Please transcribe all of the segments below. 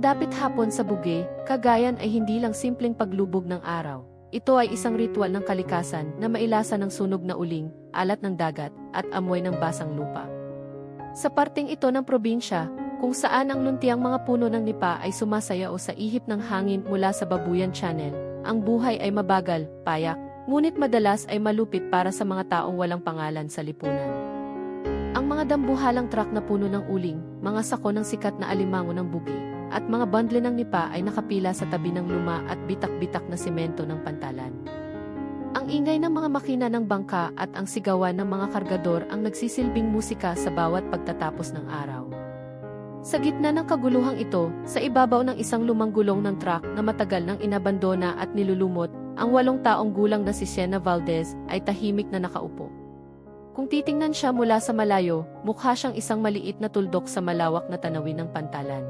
Pagdapit hapon sa buge, kagayan ay hindi lang simpleng paglubog ng araw. Ito ay isang ritual ng kalikasan na mailasa ng sunog na uling, alat ng dagat, at amoy ng basang lupa. Sa parteng ito ng probinsya, kung saan ang luntiang mga puno ng nipa ay sumasayaw sa ihip ng hangin mula sa Babuyan Channel, ang buhay ay mabagal, payak, ngunit madalas ay malupit para sa mga taong walang pangalan sa lipunan. Ang mga dambuhalang truck na puno ng uling, mga sako ng sikat na alimango ng bugi, at mga bundle ng nipa ay nakapila sa tabi ng luma at bitak-bitak na semento ng pantalan. Ang ingay ng mga makina ng bangka at ang sigawan ng mga kargador ang nagsisilbing musika sa bawat pagtatapos ng araw. Sa gitna ng kaguluhang ito, sa ibabaw ng isang lumang gulong ng truck na matagal nang inabandona at nilulumot, ang 8 taong gulang na si Sienna Valdez ay tahimik na nakaupo. Kung titingnan siya mula sa malayo, mukha siyang isang maliit na tuldok sa malawak na tanawin ng pantalan.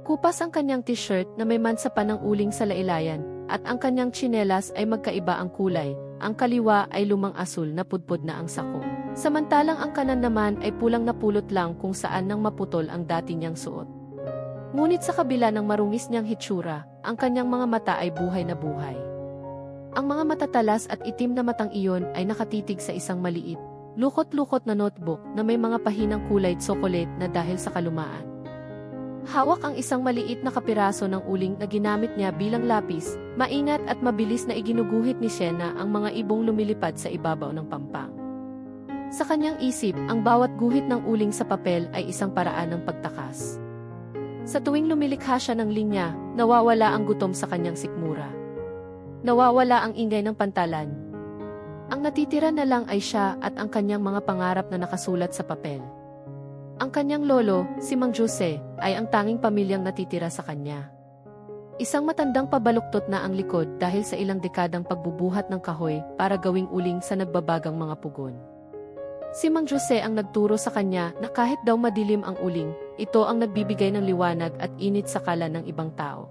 Kupas ang kanyang t-shirt na may mansa pa ng uling sa lailayan, at ang kanyang tsinelas ay magkaiba ang kulay, ang kaliwa ay lumang asul na pudpud na ang sako. Samantalang ang kanan naman ay pulang napulot lang kung saan nang maputol ang dati niyang suot. Ngunit sa kabila ng marungis niyang hitsura, ang kanyang mga mata ay buhay na buhay. Ang mga matatalas at itim na matang iyon ay nakatitig sa isang maliit, lukot-lukot na notebook na may mga pahinang kulay tsokolet na dahil sa kalumaan. Hawak ang isang maliit na kapiraso ng uling na ginamit niya bilang lapis, maingat at mabilis na iginuguhit ni Sienna ang mga ibong lumilipad sa ibabaw ng pampang. Sa kanyang isip, ang bawat guhit ng uling sa papel ay isang paraan ng pagtakas. Sa tuwing lumilikha siya ng linya, nawawala ang gutom sa kanyang sikmura. Nawawala ang ingay ng pantalan. Ang natitira na lang ay siya at ang kanyang mga pangarap na nakasulat sa papel. Ang kanyang lolo, si Mang Jose, ay ang tanging pamilyang natitira sa kanya. Isang matandang pabaluktot na ang likod dahil sa ilang dekadang pagbubuhat ng kahoy para gawing uling sa nagbabagang mga pugon. Si Mang Jose ang nagturo sa kanya na kahit daw madilim ang uling, ito ang nagbibigay ng liwanag at init sa kala ng ibang tao.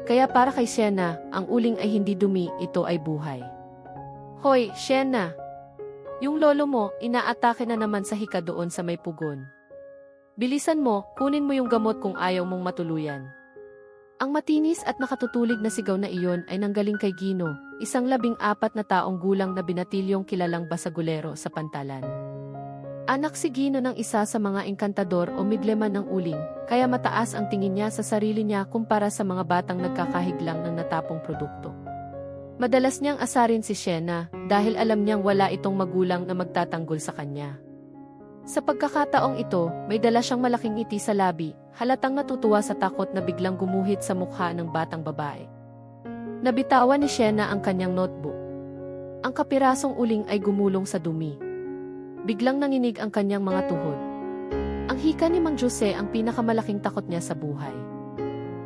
Kaya para kay Sienna, ang uling ay hindi dumi, ito ay buhay. Hoy, Sienna! Yung lolo mo, inaatake na naman sa hika doon sa may pugon. Bilisan mo, kunin mo yung gamot kung ayaw mong matuluyan. Ang matinis at nakatutulig na sigaw na iyon ay nanggaling kay Gino, isang 14 na taong gulang na binatilyong kilalang basagulero sa pantalan. Anak si Gino ng isa sa mga engkantador o migleman ng uling, kaya mataas ang tingin niya sa sarili niya kumpara sa mga batang nagkakahiglang ng natapong produkto. Madalas niyang asarin si Sienna dahil alam niyang wala itong magulang na magtatanggol sa kanya. Sa pagkakataong ito, may dala siyang malaking ngiti sa labi, halatang natutuwa sa takot na biglang gumuhit sa mukha ng batang babae. Nabitawan ni Sienna ang kanyang notebook. Ang kapirasong uling ay gumulong sa dumi. Biglang nanginig ang kanyang mga tuhod. Ang hika ni Mang Jose ang pinakamalaking takot niya sa buhay.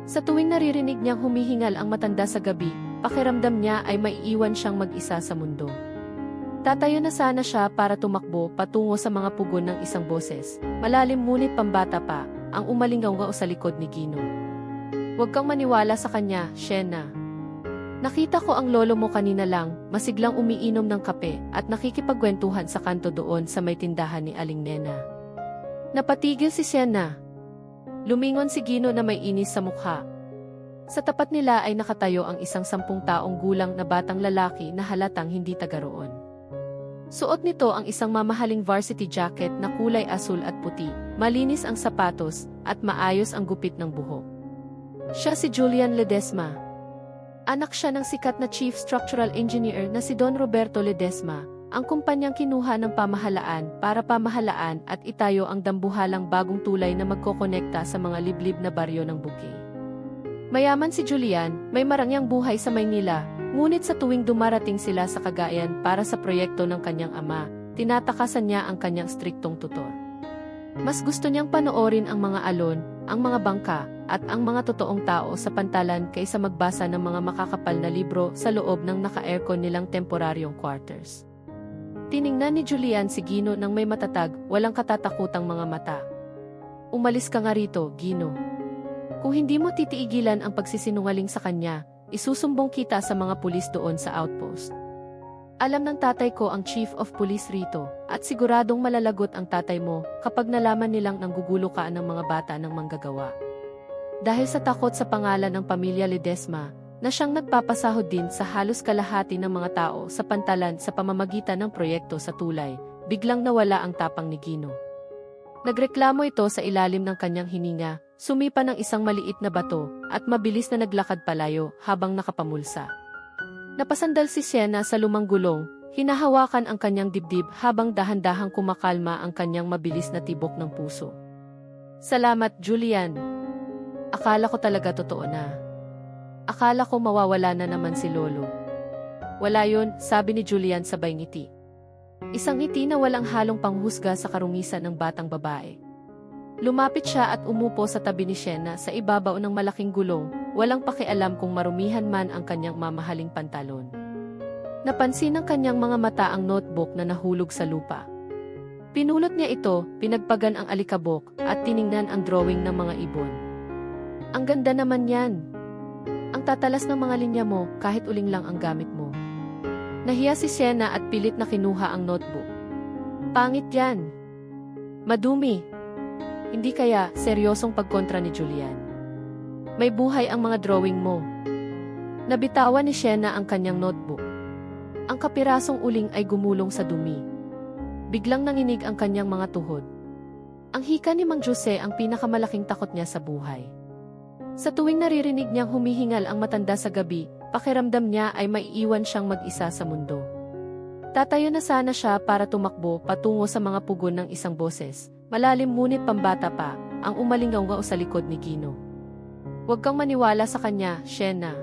Sa tuwing naririnig niyang humihingal ang matanda sa gabi, pakiramdam niya ay maiiwan siyang mag-isa sa mundo. Tatayo na sana siya para tumakbo patungo sa mga pugon ng isang boses, malalim ngunit pambata pa, ang umalingaw sa likod ni Gino. Huwag kang maniwala sa kanya, Sienna. Nakita ko ang lolo mo kanina lang, masiglang umiinom ng kape at nakikipagkwentuhan sa kanto doon sa may tindahan ni Aling Nena. Napatigil si Sienna. Lumingon si Gino na may inis sa mukha. Sa tapat nila ay nakatayo ang isang 10 taong gulang na batang lalaki na halatang hindi taga roon. Suot nito ang isang mamahaling varsity jacket na kulay asul at puti, malinis ang sapatos, at maayos ang gupit ng buhok. Siya si Julian Ledesma. Anak siya ng sikat na Chief Structural Engineer na si Don Roberto Ledesma, ang kumpanyang kinuha ng pamahalaan para pamahalaan at itayo ang dambuhalang bagong tulay na magkokonekta sa mga liblib na baryo ng Bukay. Mayaman si Julian, may marangyang buhay sa Maynila, ngunit sa tuwing dumarating sila sa Cagayan para sa proyekto ng kanyang ama, tinatakasan niya ang kanyang striktong tutor. Mas gusto niyang panoorin ang mga alon, ang mga bangka, at ang mga totoong tao sa pantalan kaysa magbasa ng mga makakapal na libro sa loob ng naka-aircon nilang temporaryong quarters. Tiningnan ni Julian si Gino nang may matatag, walang katatakutang mga mata. Umalis ka nga rito, Gino. Kung hindi mo titiigilan ang pagsisinungaling sa kanya, isusumbong kita sa mga pulis doon sa outpost. Alam ng tatay ko ang chief of police rito, at siguradong malalagot ang tatay mo kapag nalaman nilang nanggugulo ka ng mga bata ng manggagawa. Dahil sa takot sa pangalan ng pamilya Ledesma, na siyang nagpapasahod din sa halos kalahati ng mga tao sa pantalan sa pamamagitan ng proyekto sa tulay, biglang nawala ang tapang ni Gino. Nagreklamo ito sa ilalim ng kanyang hininga, sumipa ng isang maliit na bato, at mabilis na naglakad palayo habang nakapamulsa. Napasandal si Sienna sa lumang gulong, hinahawakan ang kanyang dibdib habang dahan-dahang kumakalma ang kanyang mabilis na tibok ng puso. Salamat, Julian. Akala ko talaga totoo na. Akala ko mawawala na naman si Lolo. Wala yun, sabi ni Julian sabay ngiti. Isang ngiti na walang halong panghusga sa karungisan ng batang babae. Lumapit siya at umupo sa tabi ni Sienna sa ibabaw ng malaking gulong, walang pakialam kung marumihan man ang kanyang mamahaling pantalon. Napansin ng kanyang mga mata ang notebook na nahulog sa lupa. Pinulot niya ito, pinagpagan ang alikabok, at tiningnan ang drawing ng mga ibon. Ang ganda naman yan. Ang tatalas ng mga linya mo kahit uling lang ang gamit mo. Nahiya si Sienna at pilit na kinuha ang notebook. Pangit yan. Madumi. Hindi kaya seryosong pagkontra ni Julian. May buhay ang mga drawing mo. Nabitawan ni Sienna ang kanyang notebook. Ang kapirasong uling ay gumulong sa dumi. Biglang nanginig ang kanyang mga tuhod. Ang hika ni Mang Jose ang pinakamalaking takot niya sa buhay. Sa tuwing naririnig niyang humihingal ang matanda sa gabi, pakiramdam niya ay maiiwan siyang mag-isa sa mundo. Tatayo na sana siya para tumakbo patungo sa mga pugon ng isang boses, malalim ngunit pambata pa, ang umalingaw sa likod ni Gino. Huwag kang maniwala sa kanya, Sienna.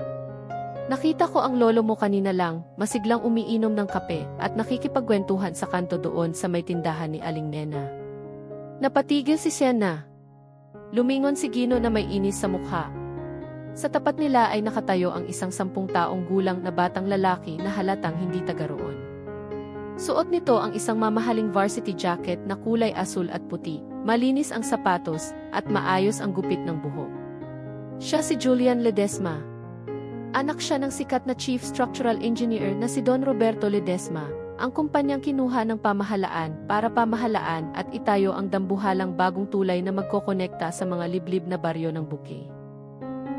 Nakita ko ang lolo mo kanina lang, masiglang umiinom ng kape at nakikipagkwentuhan sa kanto doon sa may tindahan ni Aling Nena. Napatigil si Sienna. Lumingon si Gino na may inis sa mukha. Sa tapat nila ay nakatayo ang isang 10 taong gulang na batang lalaki na halatang hindi taga roon. Suot nito ang isang mamahaling varsity jacket na kulay asul at puti, malinis ang sapatos, at maayos ang gupit ng buhok. Siya si Julian Ledesma. Anak siya ng sikat na Chief Structural Engineer na si Don Roberto Ledesma, ang kumpanyang kinuha ng pamahalaan para pamahalaan at itayo ang dambuhalang bagong tulay na magkokonekta sa mga liblib na baryo ng Bukay.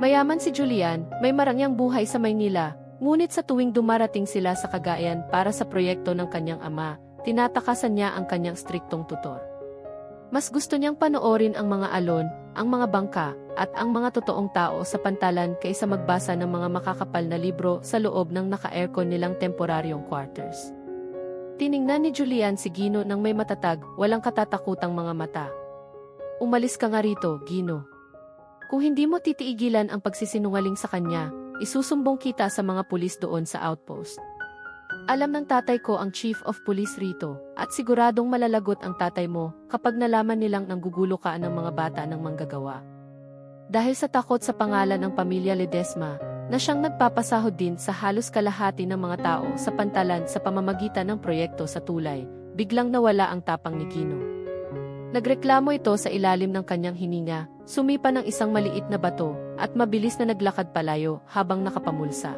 Mayaman si Julian, may marangyang buhay sa Maynila, ngunit sa tuwing dumarating sila sa Cagayan para sa proyekto ng kanyang ama, tinatakasan niya ang kanyang striktong tutor. Mas gusto niyang panoorin ang mga alon, ang mga bangka, at ang mga totoong tao sa pantalan kaysa magbasa ng mga makakapal na libro sa loob ng naka-aircon nilang temporaryong quarters. Tiningnan ni Julian si Gino nang may matatag, walang katatakutang mga mata. Umalis ka nga rito, Gino. Kung hindi mo titiigilan ang pagsisinungaling sa kanya, isusumbong kita sa mga pulis doon sa outpost. Alam ng tatay ko ang chief of police rito, at siguradong malalagot ang tatay mo kapag nalaman nilang nanggugulo ka ng mga bata ng manggagawa. Dahil sa takot sa pangalan ng pamilya Ledesma, na siyang nagpapasahod din sa halos kalahati ng mga tao sa pantalan sa pamamagitan ng proyekto sa tulay, biglang nawala ang tapang ni Gino. Nagreklamo ito sa ilalim ng kanyang hininga, sumipa ng isang maliit na bato, at mabilis na naglakad palayo habang nakapamulsa.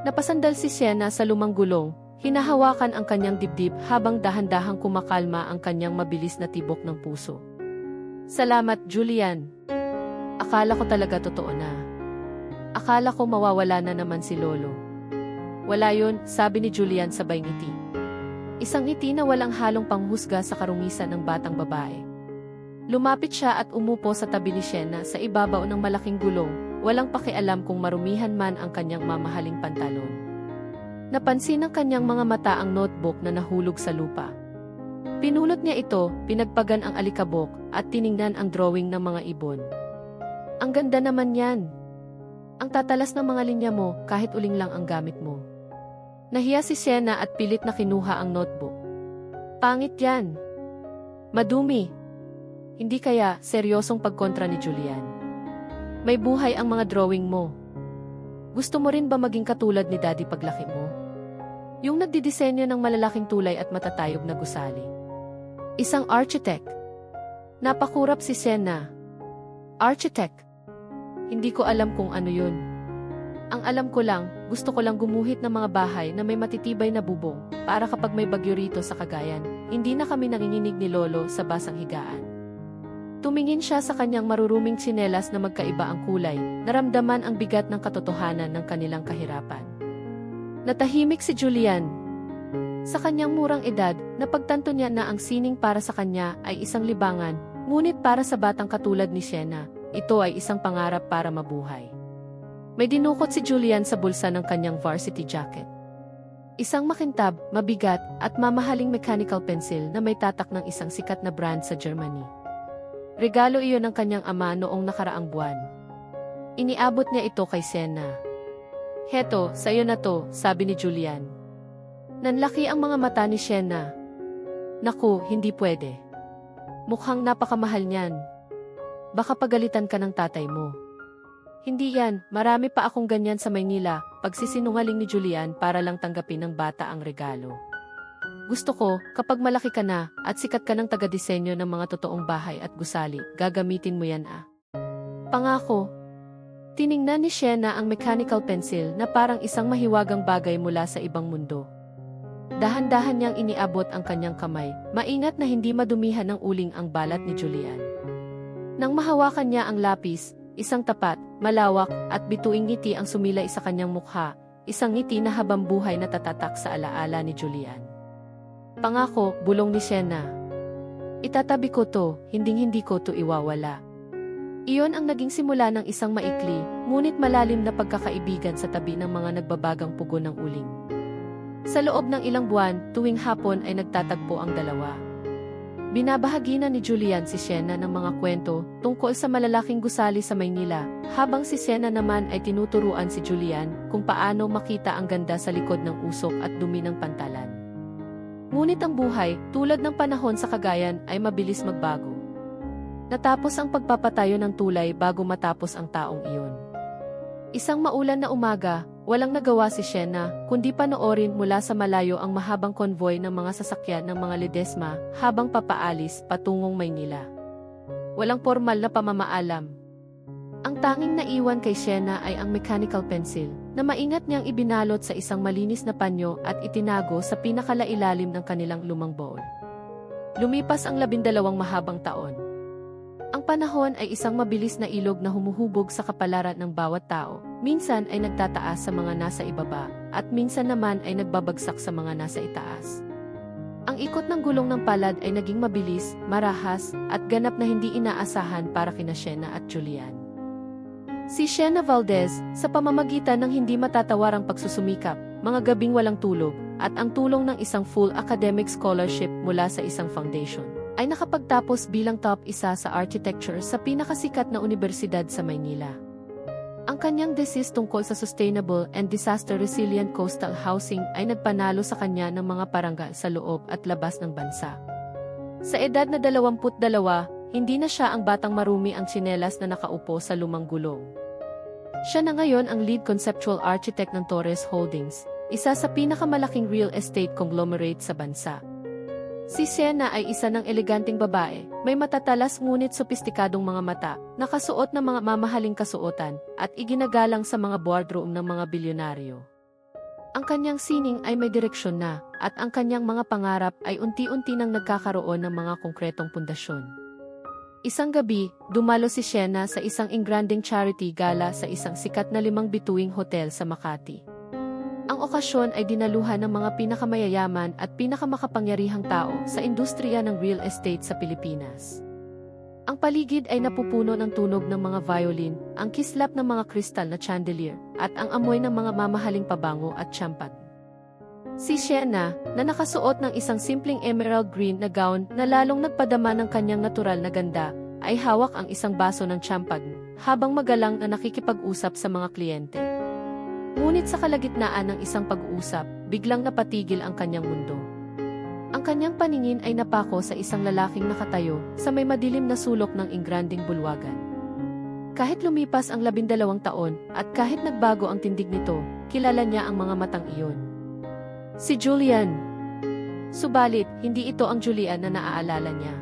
Napasandal si Sienna sa lumang gulong, hinahawakan ang kanyang dibdib habang dahan-dahang kumakalma ang kanyang mabilis na tibok ng puso. Salamat, Julian. Akala ko talaga totoo na. Akala ko mawawala na naman si Lolo. Wala yun, sabi ni Julian sabay ngiti. Isang ngiti na walang halong panghusga sa karungisan ng batang babae. Lumapit siya at umupo sa tabi ni Sienna sa ibabaw ng malaking gulong, walang pakialam kung marumihan man ang kanyang mamahaling pantalon. Napansin ng kanyang mga mata ang notebook na nahulog sa lupa. Pinulot niya ito, pinagpagan ang alikabok, at tiningnan ang drawing ng mga ibon. Ang ganda naman yan. Ang tatalas ng mga linya mo kahit uling lang ang gamit mo. Nahiya si Sienna at pilit na kinuha ang notebook. Pangit yan. Madumi. Hindi kaya seryosong pagkontra ni Julian. May buhay ang mga drawing mo. Gusto mo rin ba maging katulad ni Daddy paglaki mo? Yung nagdidisenyo ng malalaking tulay at matatayog na gusali. Isang architect. Napakurap si Sienna. Architect. Hindi ko alam kung ano yun. Ang alam ko lang, gusto ko lang gumuhit ng mga bahay na may matitibay na bubong para kapag may bagyo rito sa Cagayan, hindi na kami nanginginig ni Lolo sa basang higaan. Tumingin siya sa kanyang maruruming tsinelas na magkaiba ang kulay, naramdaman ang bigat ng katotohanan ng kanilang kahirapan. Natahimik si Julian. Sa kanyang murang edad, napagtanto niya na ang sining para sa kanya ay isang libangan, ngunit para sa batang katulad ni Sienna, ito ay isang pangarap para mabuhay. May dinukot si Julian sa bulsa ng kanyang varsity jacket. Isang makintab, mabigat, at mamahaling mechanical pencil na may tatak ng isang sikat na brand sa Germany. Regalo iyon ng kanyang ama noong nakaraang buwan. Iniabot niya ito kay Sienna. "Heto, sa'yo na to," sabi ni Julian. Nanlaki ang mga mata ni Sienna. "Naku, hindi pwede. Mukhang napakamahal niyan. Baka pagalitan ka ng tatay mo." "Hindi yan, marami pa akong ganyan sa Maynila," pagsisinungaling ni Julian para lang tanggapin ng bata ang regalo. "Gusto ko, kapag malaki ka na, at sikat ka ng taga-disenyo ng mga totoong bahay at gusali, gagamitin mo yan ah." "Pangako." Tiningnan ni Sienna ang mechanical pencil na parang isang mahiwagang bagay mula sa ibang mundo. Dahan-dahan niyang iniabot ang kanyang kamay, maingat na hindi madumihan ng uling ang balat ni Julian. Nang mahawakan niya ang lapis, isang tapat, malawak, at bituing ngiti ang sumilay sa kanyang mukha, isang ngiti na habang buhay na tatatak sa alaala ni Julian. "Pangako," bulong ni Sienna. "Itatabi ko to, hinding-hindi ko to iwawala." Iyon ang naging simula ng isang maikli, ngunit malalim na pagkakaibigan sa tabi ng mga nagbabagang pugo ng uling. Sa loob ng ilang buwan, tuwing hapon ay nagtatagpo ang dalawa. Binabahagi na ni Julian si Sienna ng mga kwento tungkol sa malalaking gusali sa Maynila, habang si Sienna naman ay tinuturuan si Julian kung paano makita ang ganda sa likod ng usok at dumi ng pantalan. Ngunit ang buhay, tulad ng panahon sa Cagayan, ay mabilis magbago. Natapos ang pagpapatayo ng tulay bago matapos ang taong iyon. Isang maulan na umaga, walang nagawa si Sienna, kundi panoorin mula sa malayo ang mahabang konvoy ng mga sasakyan ng mga Ledesma habang papaalis patungong Maynila. Walang formal na pamamaalam. Ang tanging naiwan kay Sienna ay ang mechanical pencil, na maingat niyang ibinalot sa isang malinis na panyo at itinago sa pinakalailalim ng kanilang lumang bowl. Lumipas ang 12 mahabang taon. Ang panahon ay isang mabilis na ilog na humuhubog sa kapalaran ng bawat tao. Minsan ay nagtataas sa mga nasa ibaba, at minsan naman ay nagbabagsak sa mga nasa itaas. Ang ikot ng gulong ng palad ay naging mabilis, marahas, at ganap na hindi inaasahan para kina Sienna at Julian. Si Sienna Valdez, sa pamamagitan ng hindi matatawarang pagsusumikap, mga gabing walang tulog, at ang tulong ng isang full academic scholarship mula sa isang foundation, ay nakapagtapos bilang top isa sa architecture sa pinakasikat na universidad sa Maynila. Ang kanyang thesis tungkol sa sustainable and disaster-resilient coastal housing ay nagpanalo sa kanya ng mga parangal sa loob at labas ng bansa. Sa edad na 22, hindi na siya ang batang marumi ang tsinelas na nakaupo sa lumang gulong. Siya na ngayon ang lead conceptual architect ng Torres Holdings, isa sa pinakamalaking real estate conglomerate sa bansa. Si Sienna ay isa ng eleganteng babae, may matatalas ngunit sopistikadong mga mata, nakasuot ng mga mamahaling kasuotan, at iginagalang sa mga boardroom ng mga bilyonaryo. Ang kanyang sining ay may direksyon na, at ang kanyang mga pangarap ay unti-unti nang nagkakaroon ng mga konkretong pundasyon. Isang gabi, dumalo si Sienna sa isang engranding charity gala sa isang sikat na 5 bituing hotel sa Makati. Ang okasyon ay dinaluhan ng mga pinakamayayaman at pinakamakapangyarihang tao sa industriya ng real estate sa Pilipinas. Ang paligid ay napupuno ng tunog ng mga violin, ang kislap ng mga kristal na chandelier, at ang amoy ng mga mamahaling pabango at champagne. Si Sienna, na nakasuot ng isang simpleng emerald green na gown na lalong nagpadama ng kanyang natural na ganda, ay hawak ang isang baso ng champagne, habang magalang na nakikipag-usap sa mga kliyente. Ngunit sa kalagitnaan ng isang pag-uusap, biglang napatigil ang kanyang mundo. Ang kanyang paningin ay napako sa isang lalaking nakatayo sa may madilim na sulok ng engranding bulwagan. Kahit lumipas ang 12 taon at kahit nagbago ang tindig nito, kilala niya ang mga matang iyon. Si Julian. Subalit, hindi ito ang Julian na naaalala niya.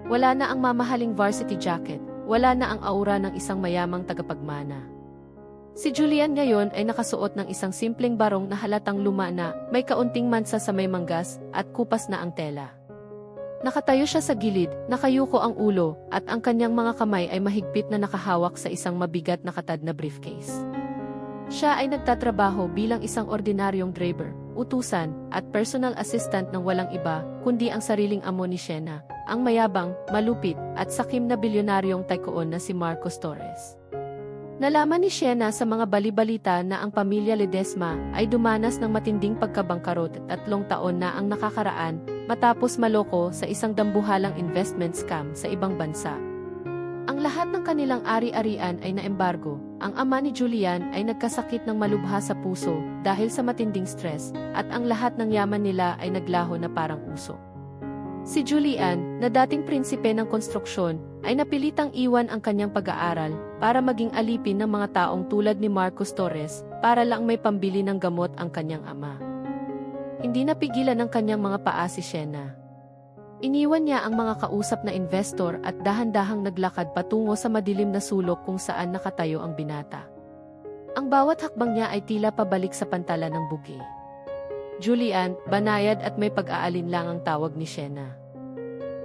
Wala na ang mamahaling varsity jacket, wala na ang aura ng isang mayamang tagapagmana. Si Julian ngayon ay nakasuot ng isang simpleng barong na halatang luma na, may kaunting mansa sa may manggas, at kupas na ang tela. Nakatayo siya sa gilid, nakayuko ang ulo, at ang kanyang mga kamay ay mahigpit na nakahawak sa isang mabigat na katad na briefcase. Siya ay nagtatrabaho bilang isang ordinaryong driver, utusan, at personal assistant ng walang iba, kundi ang sariling amo ni Sienna, ang mayabang, malupit, at sakim na bilyonaryong tycoon na si Marcos Torres. Nalaman ni Sienna sa mga balibalita na ang pamilya Ledesma ay dumanas ng matinding pagkabangkarot at 3 taon na ang nakakaraan matapos maloko sa isang dambuhalang investment scam sa ibang bansa. Ang lahat ng kanilang ari-arian ay naembargo. Ang ama ni Julian ay nagkasakit ng malubha sa puso dahil sa matinding stress at ang lahat ng yaman nila ay naglaho na parang usok. Si Julian, na dating prinsipe ng konstruksyon, ay napilitang iwan ang kanyang pag-aaral para maging alipin ng mga taong tulad ni Marcos Torres para lang may pambili ng gamot ang kanyang ama. Hindi napigilan ng kanyang mga paa si Sienna. Iniwan niya ang mga kausap na investor at dahan-dahang naglakad patungo sa madilim na sulok kung saan nakatayo ang binata. Ang bawat hakbang niya ay tila pabalik sa pantalan ng bugi. Julian, banayad at may pag-aalinlang ang tawag ni Sienna.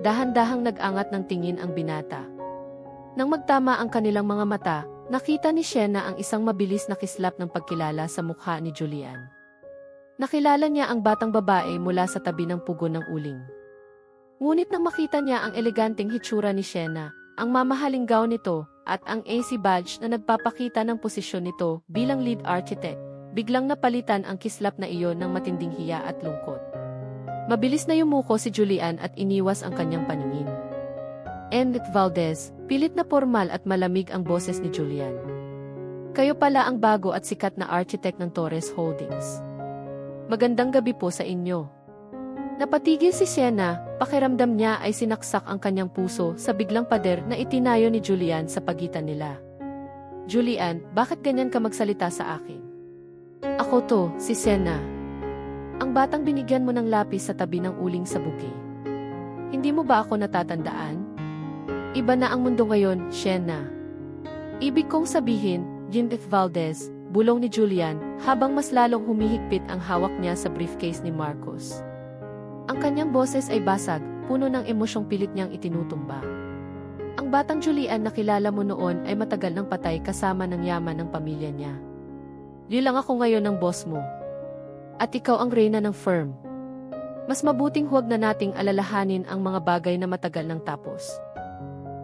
Dahan-dahang nag-angat ng tingin ang binata. Nang magtama ang kanilang mga mata, nakita ni Sienna ang isang mabilis na kislap ng pagkilala sa mukha ni Julian. Nakilala niya ang batang babae mula sa tabi ng pugon ng uling. Ngunit nang makita niya ang eleganteng hitsura ni Sienna, ang mamahaling gown nito, at ang AC badge na nagpapakita ng posisyon nito bilang lead architect, biglang napalitan ang kislap na iyon ng matinding hiya at lungkot. Mabilis na yumuko si Julian at iniwas ang kanyang paningin. Enrique Valdez, pilit na formal at malamig ang boses ni Julian. Kayo pala ang bago at sikat na architect ng Torres Holdings. Magandang gabi po sa inyo. Napatigil si Sienna, pakiramdam niya ay sinaksak ang kanyang puso sa biglang pader na itinayo ni Julian sa pagitan nila. Julian, bakit ganyan ka magsalita sa akin? Ako to, si Sienna. Ang batang binigyan mo ng lapis sa tabi ng uling sa buki. Hindi mo ba ako natatandaan? Iba na ang mundo ngayon, Sienna. Ibig kong sabihin, Enrique Valdez, bulong ni Julian, habang mas lalong humihigpit ang hawak niya sa briefcase ni Marcos. Ang kanyang boses ay basag, puno ng emosyong pilit niyang itinutumba. Ang batang Julian na kilala mo noon ay matagal nang patay kasama ng yaman ng pamilya niya. Di lang ako ngayon ang boss mo. At ikaw ang reyna ng firm. Mas mabuting huwag na nating alalahanin ang mga bagay na matagal nang tapos.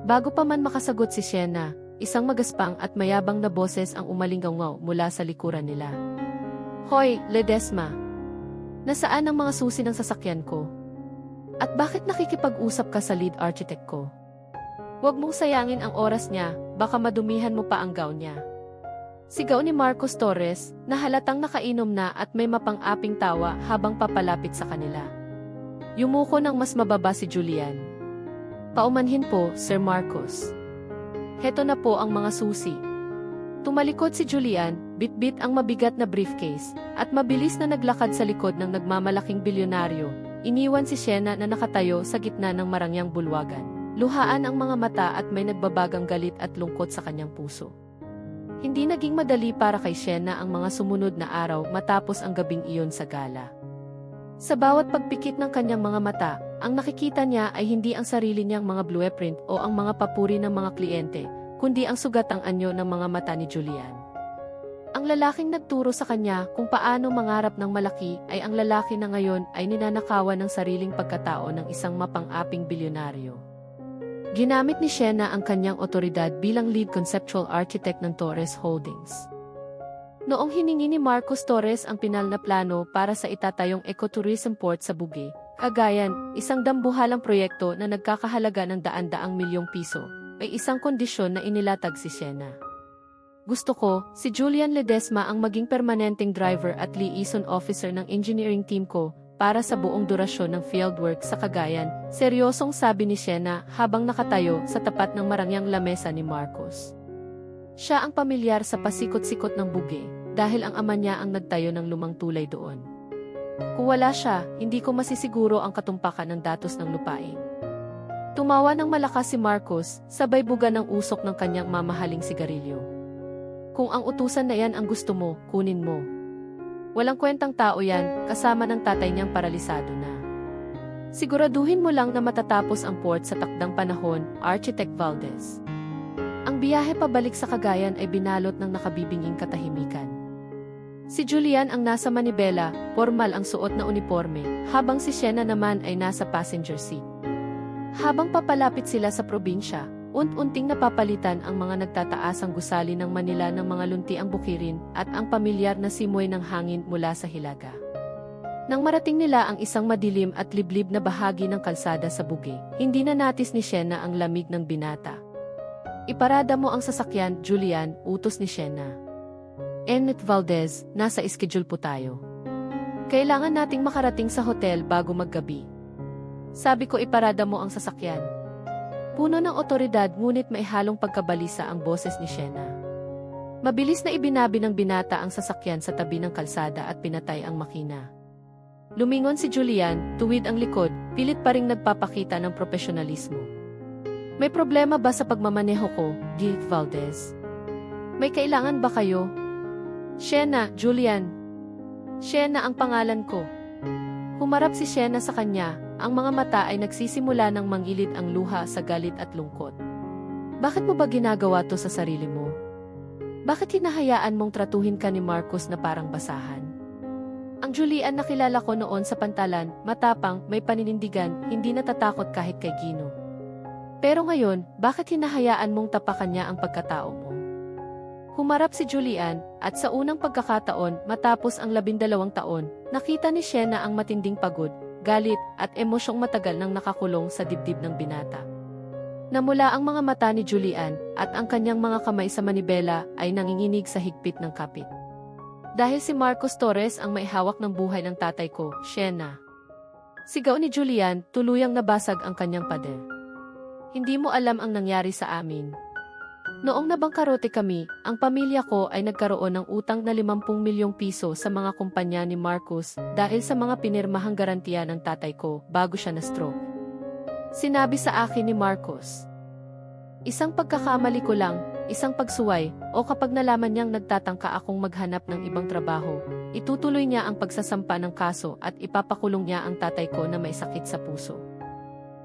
Bago pa man makasagot si Sienna, isang magaspang at mayabang na boses ang umalingaw mula sa likuran nila. Hoy, Ledesma! Nasaan ang mga susi ng sasakyan ko? At bakit nakikipag-usap ka sa lead architect ko? Huwag mong sayangin ang oras niya, baka madumihan mo pa ang gown niya. Sigaw ni Marcos Torres, na halatang nakainom na at may mapang-aping tawa habang papalapit sa kanila. Yumuko ng mas mababa si Julian. Paumanhin po, Sir Marcos. Heto na po ang mga susi. Tumalikod si Julian, bitbit ang mabigat na briefcase, at mabilis na naglakad sa likod ng nagmamalaking bilyonaryo. Iniwan si Sienna na nakatayo sa gitna ng marangyang bulwagan. Luhaan ang mga mata at may nagbabagang galit at lungkot sa kanyang puso. Hindi naging madali para kay Sienna ang mga sumunod na araw matapos ang gabing iyon sa gala. Sa bawat pagpikit ng kanyang mga mata, ang nakikita niya ay hindi ang sarili niyang mga blueprint o ang mga papuri ng mga kliyente, kundi ang sugatang anyo ng mga mata ni Julian. Ang lalaking nagturo sa kanya kung paano mangarap ng malaki ay ang lalaki na ngayon ay ninanakawan ng sariling pagkatao ng isang mapang-aping bilyonaryo. Ginamit ni Sienna ang kanyang otoridad bilang lead conceptual architect ng Torres Holdings. Noong hiningi ni Marcos Torres ang pinal na plano para sa itatayong ecotourism port sa Bugi, Cagayan, isang dambuhalang proyekto na nagkakahalaga ng daan-daang milyong piso, may isang kondisyon na inilatag si Sienna. Gusto ko, si Julian Ledesma ang maging permanenteng driver at liaison officer ng engineering team ko para sa buong durasyon ng fieldwork sa Cagayan, seryosong sabi ni Sienna habang nakatayo sa tapat ng marangyang lamesa ni Marcos. Siya ang pamilyar sa pasikot-sikot ng Bugi dahil ang ama niya ang nagtayo ng lumang tulay doon. Kung wala siya, hindi ko masisiguro ang katumpakan ng datos ng lupain. Tumawa ng malakas si Marcos, sabay buga ng usok ng kanyang mamahaling sigarilyo. Kung ang utusan na yan ang gusto mo, kunin mo. Walang kwentang tao yan, kasama ng tatay niyang paralisado na. Siguraduhin mo lang na matatapos ang port sa takdang panahon, Architect Valdez. Ang biyahe pabalik sa Cagayan ay binalot ng nakabibinging katahimikan. Si Julian ang nasa manibela, formal ang suot na uniforme, habang si Sienna naman ay nasa passenger seat. Habang papalapit sila sa probinsya, unti-unting napapalitan ang mga nagtataasang gusali ng Manila ng mga luntiang bukirin at ang pamilyar na simoy ng hangin mula sa Hilaga. Nang marating nila ang isang madilim at liblib na bahagi ng kalsada sa Bugey, hindi na natis ni Sienna ang lamig ng binata. "Iparada mo ang sasakyan, Julian," utos ni Sienna. "Ennet Valdez, nasa schedule po tayo. Kailangan nating makarating sa hotel bago maggabi. Sabi ko iparada mo ang sasakyan." Puno ng otoridad ngunit may halong pagkabalisa ang boses ni Sienna. Mabilis na ibinabi ng binata ang sasakyan sa tabi ng kalsada at pinatay ang makina. Lumingon si Julian, tuwid ang likod, pilit pa ring nagpapakita ng profesionalismo. "May problema ba sa pagmamaneho ko, Gil Valdez? May kailangan ba kayo?" "Sienna, Julian." "Sienna ang pangalan ko." Humarap si Sienna sa kanya, ang mga mata ay nagsisimula ng mangilid ang luha sa galit at lungkot. "Bakit mo ba ginagawa to sa sarili mo? Bakit hinahayaan mong tratuhin ka ni Marcos na parang basahan? Ang Julian na kilala ko noon sa pantalan, matapang, may paninindigan, hindi natatakot kahit kay Gino. Pero ngayon, bakit hinahayaan mong tapakan niya ang pagkatao mo?" Humarap si Julian, at sa unang pagkakataon, matapos ang 12 taon, nakita ni Sienna ang matinding pagod, galit, at emosyong matagal nang nakakulong sa dibdib ng binata. Namula ang mga mata ni Julian, at ang kanyang mga kamay sa manibela ay nanginginig sa higpit ng kapit. "Dahil si Marcos Torres ang may hawak ng buhay ng tatay ko, Sienna." Sigaw ni Julian, tuluyang nabasag ang kanyang pader. "Hindi mo alam ang nangyari sa amin. Noong nabangkarote kami, ang pamilya ko ay nagkaroon ng utang na 50 milyong piso sa mga kumpanya ni Marcos dahil sa mga pinirmahang garantiya ng tatay ko bago siya na-stroke. Sinabi sa akin ni Marcos, isang pagkakamali ko lang, isang pagsuway, o kapag nalaman niyang nagtatangka akong maghanap ng ibang trabaho, itutuloy niya ang pagsasampa ng kaso at ipapakulong niya ang tatay ko na may sakit sa puso.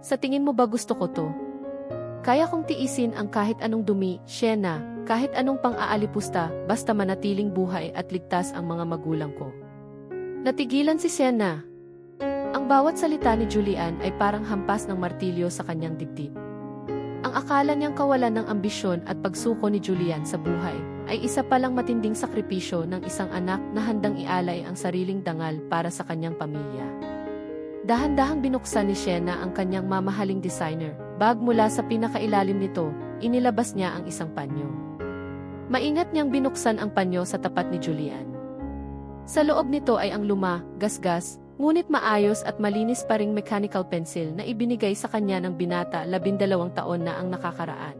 Sa tingin mo ba gusto ko to? Kaya kong tiisin ang kahit anong dumi, Sienna, kahit anong pang-aalipusta, basta manatiling buhay at ligtas ang mga magulang ko." Natigilan si Sienna. Ang bawat salita ni Julian ay parang hampas ng martilyo sa kanyang dibdib. Ang akala niyang kawalan ng ambisyon at pagsuko ni Julian sa buhay ay isa palang matinding sakripisyo ng isang anak na handang ialay ang sariling dangal para sa kanyang pamilya. Dahan-dahang binuksan ni Sienna ang kanyang mamahaling designer bag, mula sa pinakailalim nito, inilabas niya ang isang panyo. Maingat niyang binuksan ang panyo sa tapat ni Julian. Sa loob nito ay ang luma, gasgas, ngunit maayos at malinis pa ring mechanical pencil na ibinigay sa kanya ng binata 12 taon na ang nakakaraan.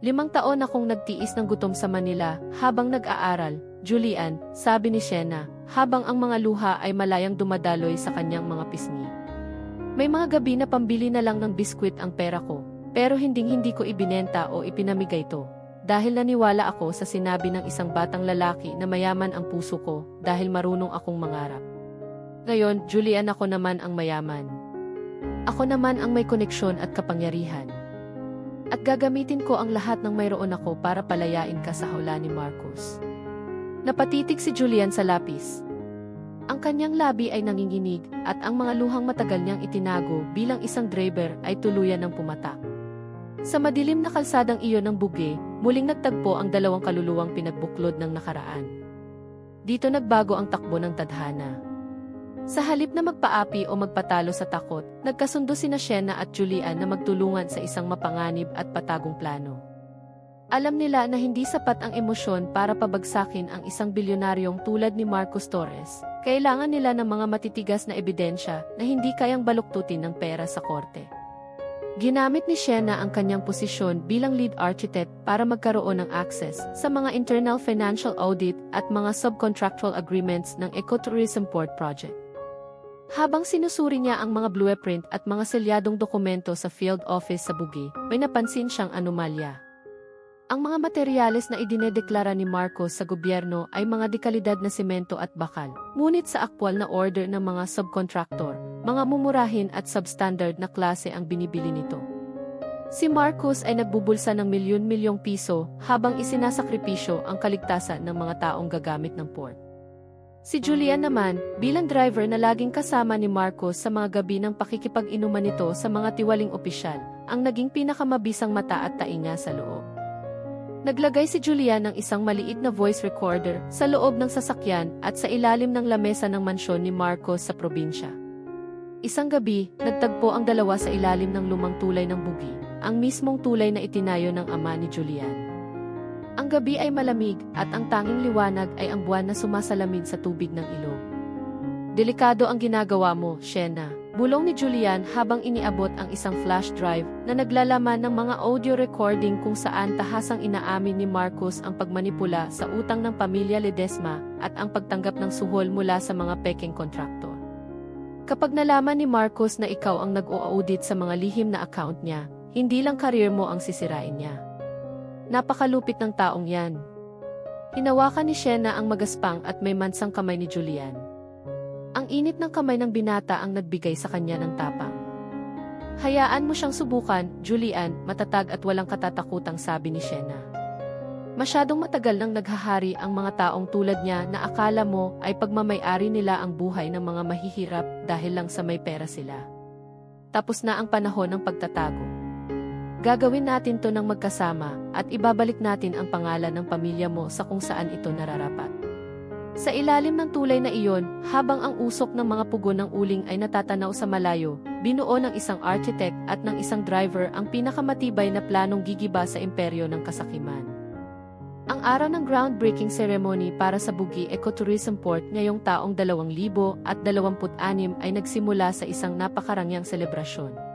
5 taon akong nagtiis ng gutom sa Manila habang nag-aaral, Julian, sabi ni Sienna, habang ang mga luha ay malayang dumadaloy sa kanyang mga pisngi. "May mga gabi na pambili na lang ng biskwit ang pera ko, pero hinding-hindi ko ibinenta o ipinamigay to, dahil naniwala ako sa sinabi ng isang batang lalaki na mayaman ang puso ko dahil marunong akong mangarap. Ngayon, Julian, ako naman ang mayaman. Ako naman ang may koneksyon at kapangyarihan. At gagamitin ko ang lahat ng mayroon ako para palayain ka sa hawla ni Marcos." Napatitig si Julian sa lapis. Ang kanyang labi ay nanginginig at ang mga luhang matagal niyang itinago bilang isang driver ay tuluyan ng pumatak. Sa madilim na kalsadang iyon ng Bugey, muling nagtagpo ang 2 kaluluwang pinagbuklod ng nakaraan. Dito nagbago ang takbo ng tadhana. Sa halip na magpaapi o magpatalo sa takot, nagkasundo sina Sienna at Julian na magtulungan sa isang mapanganib at patagong plano. Alam nila na hindi sapat ang emosyon para pabagsakin ang isang bilyonaryong tulad ni Marcos Torres. Kailangan nila ng mga matitigas na ebidensya na hindi kayang baluktutin ng pera sa korte. Ginamit ni Sienna ang kanyang posisyon bilang lead architect para magkaroon ng access sa mga internal financial audit at mga subcontractual agreements ng Ecotourism Port Project. Habang sinusuri niya ang mga blueprint at mga selyadong dokumento sa field office sa Bugey, may napansin siyang anomalya. Ang mga materyales na idinedeklara ni Marcos sa gobyerno ay mga dekalidad na semento at bakal. Ngunit sa aktwal na order ng mga subcontractor, mga mumurahin at substandard na klase ang binibili nito. Si Marcos ay nagbubulsa ng milyon-milyong piso habang isinasakripisyo ang kaligtasan ng mga taong gagamit ng port. Si Julian naman, bilang driver na laging kasama ni Marcos sa mga gabi ng pakikipag-inuman nito sa mga tiwaling opisyal, ang naging pinakamabisang mata at tainga sa loob. Naglagay si Julian ng isang maliit na voice recorder sa loob ng sasakyan at sa ilalim ng lamesa ng mansyon ni Marcos sa probinsya. Isang gabi, nagtagpo ang dalawa sa ilalim ng lumang tulay ng bugi, ang mismong tulay na itinayo ng ama ni Julian. Ang gabi ay malamig at ang tanging liwanag ay ang buwan na sumasalamin sa tubig ng ilog. "Delikado ang ginagawa mo, Shena," bulong ni Julian habang iniabot ang isang flash drive na naglalaman ng mga audio recording kung saan tahasang inaamin ni Marcos ang pagmanipula sa utang ng pamilya Ledesma at ang pagtanggap ng suhol mula sa mga peking kontraktor. Kapag nalaman ni Marcos na ikaw ang nag-o-audit sa mga lihim na account niya, hindi lang career mo ang sisirain niya. Napakalupit ng taong yan. Hinawakan ni Shena ang magaspang at may mansang kamay ni Julian. Ang init ng kamay ng binata ang nagbigay sa kanya ng tapang. "Hayaan mo siyang subukan, Julian," matatag at walang katatakutang sabi ni Shena. "Masyadong matagal nang naghahari ang mga taong tulad niya na akala mo ay pagmamay-ari nila ang buhay ng mga mahihirap dahil lang sa may pera sila. Tapos na ang panahon ng pagtatago. Gagawin natin to ng magkasama at ibabalik natin ang pangalan ng pamilya mo sa kung saan ito nararapat." Sa ilalim ng tulay na iyon, habang ang usok ng mga pugon ng uling ay natatanaw sa malayo, binuo ng isang architect at ng isang driver ang pinakamatibay na planong gigiba sa imperyo ng kasakiman. Ang araw ng groundbreaking ceremony para sa Bugi Ecotourism Port ngayong taong 2026 ay nagsimula sa isang napakarangyang selebrasyon.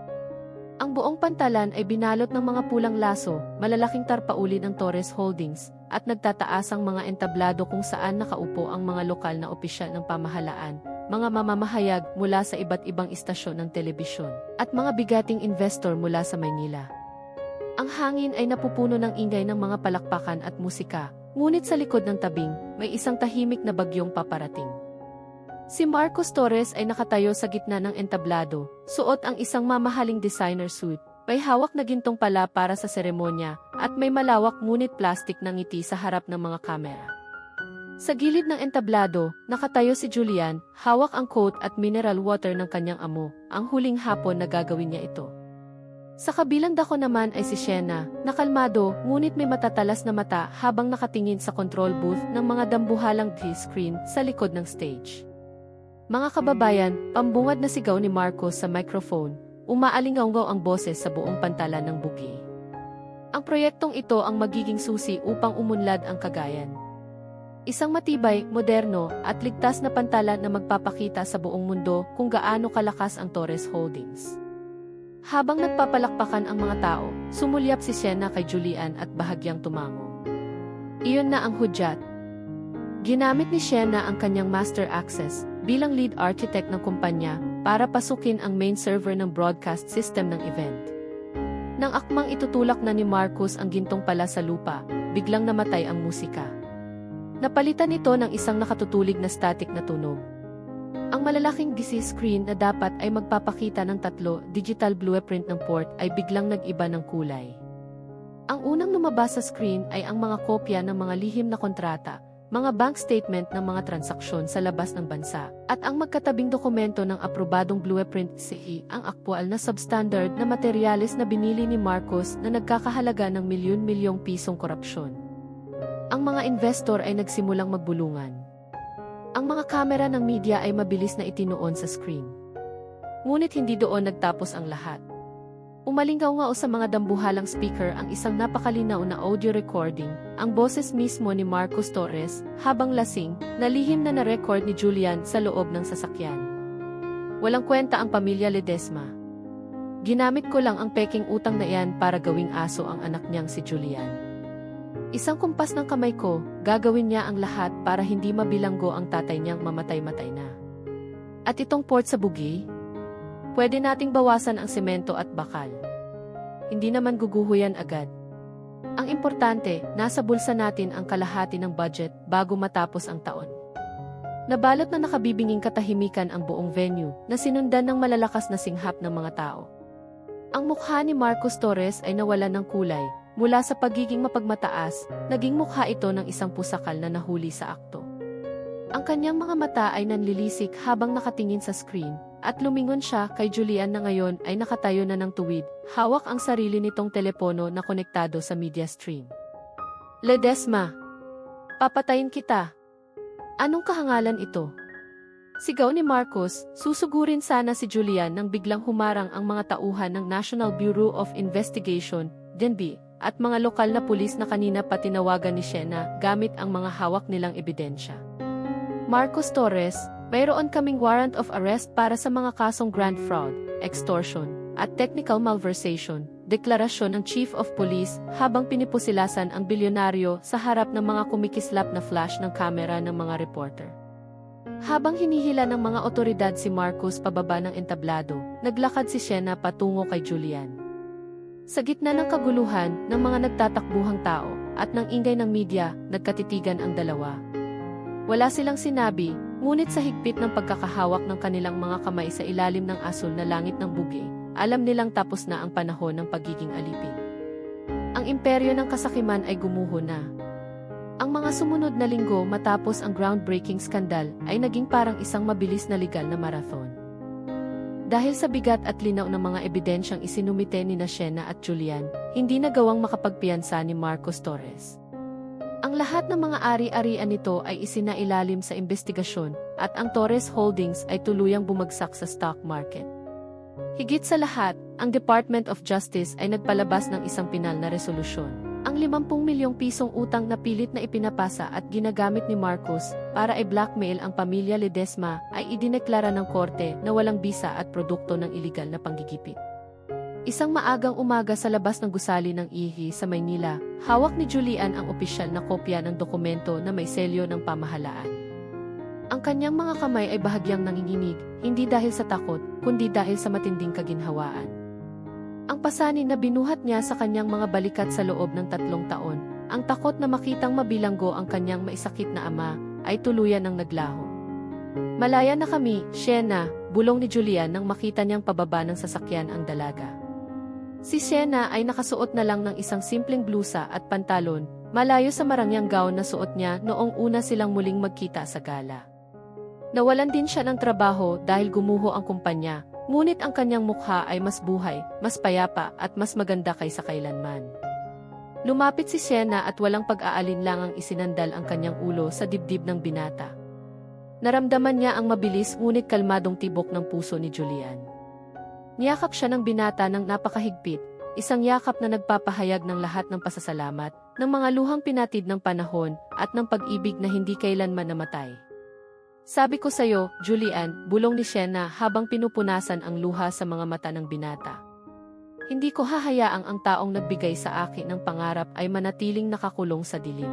Ang buong pantalan ay binalot ng mga pulang laso, malalaking tarpaulin ng Torres Holdings, at nagtataas ang mga entablado kung saan nakaupo ang mga lokal na opisyal ng pamahalaan, mga mamamahayag mula sa iba't ibang istasyon ng telebisyon, at mga bigating investor mula sa Maynila. Ang hangin ay napupuno ng ingay ng mga palakpakan at musika, ngunit sa likod ng tabing, may isang tahimik na bagyong paparating. Si Marcos Torres ay nakatayo sa gitna ng entablado, suot ang isang mamahaling designer suit, may hawak na gintong pala para sa seremonya, at may malawak ngunit plastik na ngiti sa harap ng mga kamera. Sa gilid ng entablado, nakatayo si Julian, hawak ang coat at mineral water ng kanyang amo, ang huling hapon na gagawin niya ito. Sa kabilang dako naman ay si Shena, nakalmado ngunit may matatalas na mata habang nakatingin sa control booth ng mga dambuhalang T-screen sa likod ng stage. "Mga kababayan," pambungad na sigaw ni Marcos sa microphone, umaalingaw ang boses sa buong pantalan ng Bugi. "Ang proyektong ito ang magiging susi upang umunlad ang Cagayan. Isang matibay, moderno, at ligtas na pantalan na magpapakita sa buong mundo kung gaano kalakas ang Torres Holdings." Habang nagpapalakpakan ang mga tao, sumulyap si Shena kay Julian at bahagyang tumango. Iyon na ang hudyat. Ginamit ni Shena ang kanyang master access bilang lead architect ng kumpanya para pasukin ang main server ng broadcast system ng event. Nang akmang itutulak na ni Marcos ang gintong pala sa lupa, biglang namatay ang musika. Napalitan ito ng isang nakatutulig na static na tunog. Ang malalaking DC screen na dapat ay magpapakita ng 3 digital blueprint ng port ay biglang nag-iba ng kulay. Ang unang lumabas sa screen ay ang mga kopya ng mga lihim na kontrata, mga bank statement ng mga transaksyon sa labas ng bansa, at ang magkatabing dokumento ng aprobadong blueprint CE, ang aktwal na substandard na materyales na binili ni Marcos na nagkakahalaga ng milyon-milyong pisong korupsyon. Ang mga investor ay nagsimulang magbulungan. Ang mga kamera ng media ay mabilis na itinuon sa screen. Ngunit hindi doon nagtapos ang lahat. Umalingaw sa mga dambuhalang speaker ang isang napakalinaw na audio recording, ang boses mismo ni Marcos Torres, habang lasing, na lihim na na-record ni Julian sa loob ng sasakyan. "Walang kwenta ang pamilya Ledesma. Ginamit ko lang ang peking utang na iyan para gawing aso ang anak niyang si Julian. Isang kumpas ng kamay ko, gagawin niya ang lahat para hindi mabilanggo ang tatay niyang mamatay-matay na. At itong port sa Bugi? Pwede nating bawasan ang semento at bakal. Hindi naman guguho yan agad. Ang importante, nasa bulsa natin ang kalahati ng budget bago matapos ang taon. Nabalot na nakabibinging katahimikan ang buong venue na sinundan ng malalakas na singhap ng mga tao. Ang mukha ni Marcos Torres ay nawalan ng kulay, mula sa pagiging mapagmataas, naging mukha ito ng isang pusakal na nahuli sa akto. Ang kanyang mga mata ay nanlilisik habang nakatingin sa screen, at lumingon siya kay Julian na ngayon ay nakatayo na ng tuwid, hawak ang sarili nitong telepono na konektado sa media stream. Ledesma! Papatayin kita! Anong kahangalan ito? Sigaw ni Marcos, susugurin sana si Julian nang biglang humarang ang mga tauhan ng National Bureau of Investigation, DNB, at mga lokal na pulis na kanina pa tinawagan ni Shena gamit ang mga hawak nilang ebidensya. Marcos Torres, mayroon kaming warrant of arrest para sa mga kasong grand fraud, extortion, at technical malversation, deklarasyon ng Chief of Police habang pinipusilasan ang bilyonaryo sa harap ng mga kumikislap na flash ng kamera ng mga reporter. Habang hinihila ng mga otoridad si Marcos pababa ng entablado, naglakad si Shena patungo kay Julian. Sa gitna ng kaguluhan ng mga nagtatakbuhang tao at ng ingay ng media, nagkatitigan ang dalawa. Wala silang sinabi, ngunit sa higpit ng pagkakahawak ng kanilang mga kamay sa ilalim ng asul na langit ng bugey, alam nilang tapos na ang panahon ng pagiging alipin. Ang imperyo ng kasakiman ay gumuho na. Ang mga sumunod na linggo matapos ang groundbreaking skandal ay naging parang isang mabilis na legal na marathon. Dahil sa bigat at linaw ng mga ebidensyang isinumite ni Shena at Julian, hindi nagawang makapagpiyansa ni Marcos Torres. Ang lahat ng mga ari-arian nito ay isinailalim sa investigasyon at ang Torres Holdings ay tuluyang bumagsak sa stock market. Higit sa lahat, ang Department of Justice ay nagpalabas ng isang pinal na resolusyon. Ang 50 milyong pisong utang na pilit na ipinapasa at ginagamit ni Marcos para i-blackmail ang pamilya Ledesma ay idineklara ng korte na walang bisa at produkto ng iligal na panggigipit. Isang maagang umaga sa labas ng gusali ng ihi sa Maynila, hawak ni Julian ang opisyal na kopya ng dokumento na may selyo ng pamahalaan. Ang kanyang mga kamay ay bahagyang nanginginig, hindi dahil sa takot, kundi dahil sa matinding kaginhawaan. Ang pasanin na binuhat niya sa kanyang mga balikat sa loob ng 3 taon, ang takot na makitang mabilanggo ang kanyang maisakit na ama, ay tuluyan ng naglaho. Malaya na kami, Shena, bulong ni Julian nang makita niyang pababa ng sasakyan ang dalaga. Si Shena ay nakasuot na lang ng isang simpleng blusa at pantalon, malayo sa marangyang gown na suot niya noong una silang muling magkita sa gala. Nawalan din siya ng trabaho dahil gumuho ang kumpanya, ngunit ang kanyang mukha ay mas buhay, mas payapa at mas maganda kaysa kailanman. Lumapit si Shena at walang pag-aalinlangang isinandal ang kanyang ulo sa dibdib ng binata. Naramdaman niya ang mabilis ngunit kalmadong tibok ng puso ni Julian. Niyakap siya ng binata ng napakahigpit, isang yakap na nagpapahayag ng lahat ng pasasalamat, ng mga luhang pinatid ng panahon at ng pag-ibig na hindi kailanman namatay. Sabi ko sa'yo, Julian, bulong ni Shena habang pinupunasan ang luha sa mga mata ng binata. Hindi ko hahayaang ang taong nagbigay sa akin ng pangarap ay manatiling nakakulong sa dilim.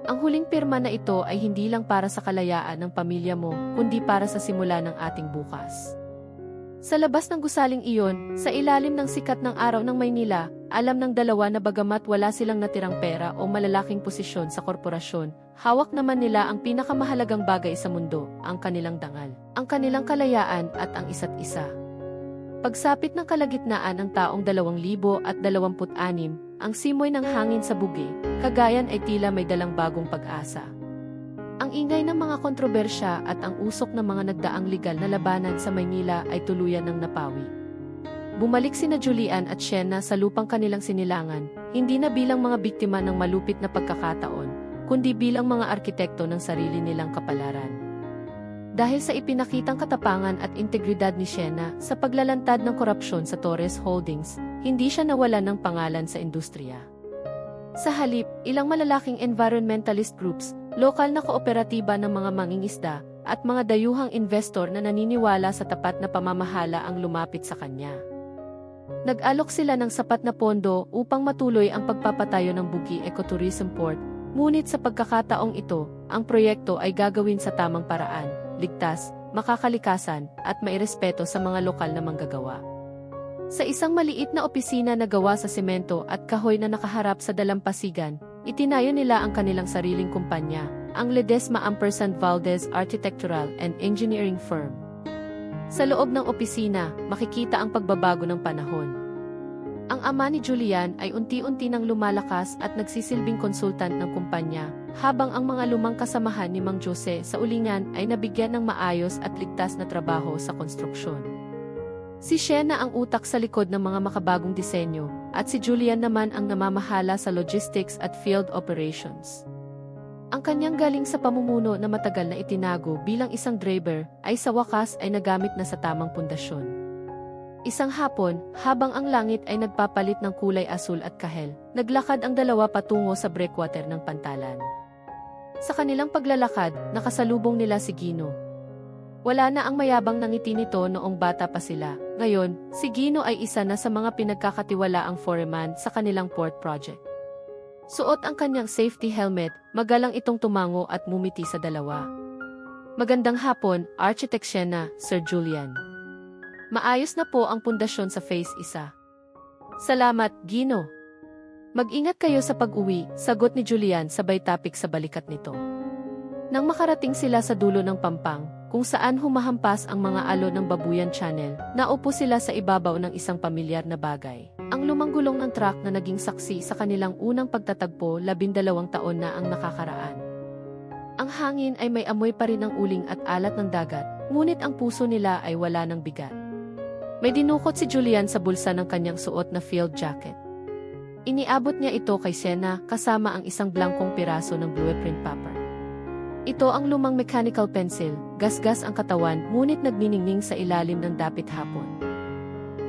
Ang huling pirma na ito ay hindi lang para sa kalayaan ng pamilya mo, kundi para sa simula ng ating bukas. Sa labas ng gusaling iyon, sa ilalim ng sikat ng araw ng Maynila, alam ng dalawa na bagamat wala silang natirang pera o malalaking posisyon sa korporasyon, hawak naman nila ang pinakamahalagang bagay sa mundo, ang kanilang dangal, ang kanilang kalayaan at ang isa't isa. Pagsapit ng kalagitnaan ng taong 2026, ang simoy ng hangin sa bugi, Cagayan ay tila may dalang bagong pag-asa. Ang ingay ng mga kontrobersya at ang usok ng mga nagdaang legal na labanan sa Maynila ay tuluyan ng napawi. Bumalik sina Julian at Shena sa lupang kanilang sinilangan, hindi na bilang mga biktima ng malupit na pagkakataon, kundi bilang mga arkitekto ng sarili nilang kapalaran. Dahil sa ipinakitang katapangan at integridad ni Shena sa paglalantad ng korupsyon sa Torres Holdings, hindi siya nawalan ng pangalan sa industriya. Sa halip, ilang malalaking environmentalist groups, lokal na kooperatiba ng mga mangingisda, at mga dayuhang investor na naniniwala sa tapat na pamamahala ang lumapit sa kanya. Nag-alok sila ng sapat na pondo upang matuloy ang pagpapatayo ng Bugi Ecotourism Port, ngunit sa pagkakataong ito, ang proyekto ay gagawin sa tamang paraan, ligtas, makakalikasan, at mairespeto sa mga lokal na manggagawa. Sa isang maliit na opisina na gawa sa semento at kahoy na nakaharap sa dalampasigan, itinayo nila ang kanilang sariling kumpanya, ang Ledesma & Valdez Architectural and Engineering Firm. Sa loob ng opisina, makikita ang pagbabago ng panahon. Ang ama ni Julian ay unti-unti nang lumalakas at nagsisilbing konsultant ng kumpanya, habang ang mga lumang kasamahan ni Mang Jose sa ulingan ay nabigyan ng maayos at ligtas na trabaho sa konstruksyon. Si Shena ang utak sa likod ng mga makabagong disenyo, at si Julian naman ang namamahala sa logistics at field operations. Ang kanyang galing sa pamumuno na matagal na itinago bilang isang driver ay sa wakas ay nagamit na sa tamang pundasyon. Isang hapon, habang ang langit ay nagpapalit ng kulay asul at kahel, naglakad ang dalawa patungo sa breakwater ng pantalan. Sa kanilang paglalakad, nakasalubong nila si Gino. Wala na ang mayabang na ngiti nito noong bata pa sila. Ngayon, si Gino ay isa na sa mga pinagkakatiwalaang foreman sa kanilang port project. Suot ang kanyang safety helmet, magalang itong tumango at mumiti sa dalawa. Magandang hapon, Architect Shena, Sir Julian. Maayos na po ang pundasyon sa Phase 1. Salamat, Gino. Mag-ingat kayo sa pag-uwi, sagot ni Julian sabay tapik sa balikat nito. Nang makarating sila sa dulo ng pampang, kung saan humahampas ang mga alo ng Babuyan Channel, naupo sila sa ibabaw ng isang pamilyar na bagay. Ang lumang gulong ng truck na naging saksi sa kanilang unang pagtatagpo 12 taon na ang nakakaraan. Ang hangin ay may amoy pa rin ng uling at alat ng dagat, ngunit ang puso nila ay wala ng bigat. May dinukot si Julian sa bulsa ng kanyang suot na field jacket. Iniabot niya ito kay Shena kasama ang isang blankong piraso ng blueprint paper. Ito ang lumang mechanical pencil, gasgas ang katawan, ngunit nagniningning sa ilalim ng dapit hapon.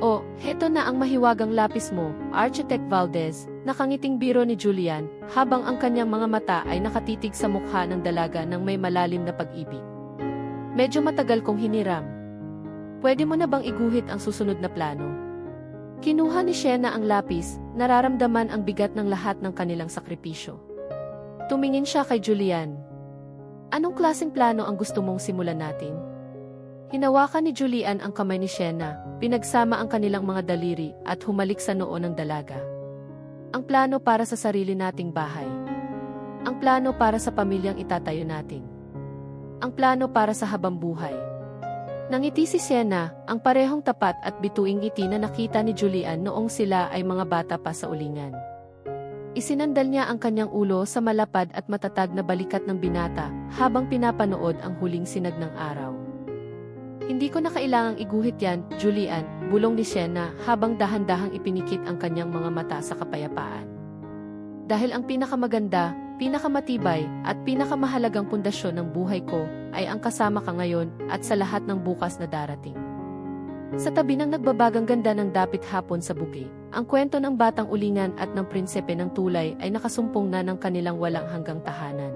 "Oh, heto na ang mahiwagang lapis mo, Architect Valdez," nakangiting biro ni Julian, habang ang kanyang mga mata ay nakatitig sa mukha ng dalaga ng may malalim na pag-ibig. "Medyo matagal kong hiniram. Pwede mo na bang iguhit ang susunod na plano?" Kinuha ni Shena ang lapis, nararamdaman ang bigat ng lahat ng kanilang sakripisyo. Tumingin siya kay Julian. "Anong klaseng plano ang gusto mong simulan natin?" Hinawakan ni Julian ang kamay ni Shena, pinagsama ang kanilang mga daliri at humalik sa noo ng dalaga. "Ang plano para sa sarili nating bahay. Ang plano para sa pamilyang itatayo natin. Ang plano para sa habang buhay." Nangiti si Shena, ang parehong tapat at bituing ngiti na nakita ni Julian noong sila ay mga bata pa sa ulingan. Isinandal niya ang kanyang ulo sa malapad at matatag na balikat ng binata habang pinapanood ang huling sinag ng araw. "Hindi ko na kailangang iguhit yan, Julian," bulong ni Shena habang dahan-dahang ipinikit ang kanyang mga mata sa kapayapaan. "Dahil ang pinakamaganda, pinakamatibay, at pinakamahalagang pundasyon ng buhay ko ay ang kasama ka ngayon at sa lahat ng bukas na darating." Sa tabi ng nagbabagang ganda ng dapit hapon sa bukid, ang kwento ng batang ulingan at ng prinsipe ng tulay ay nakasumpong na ng kanilang walang hanggang tahanan.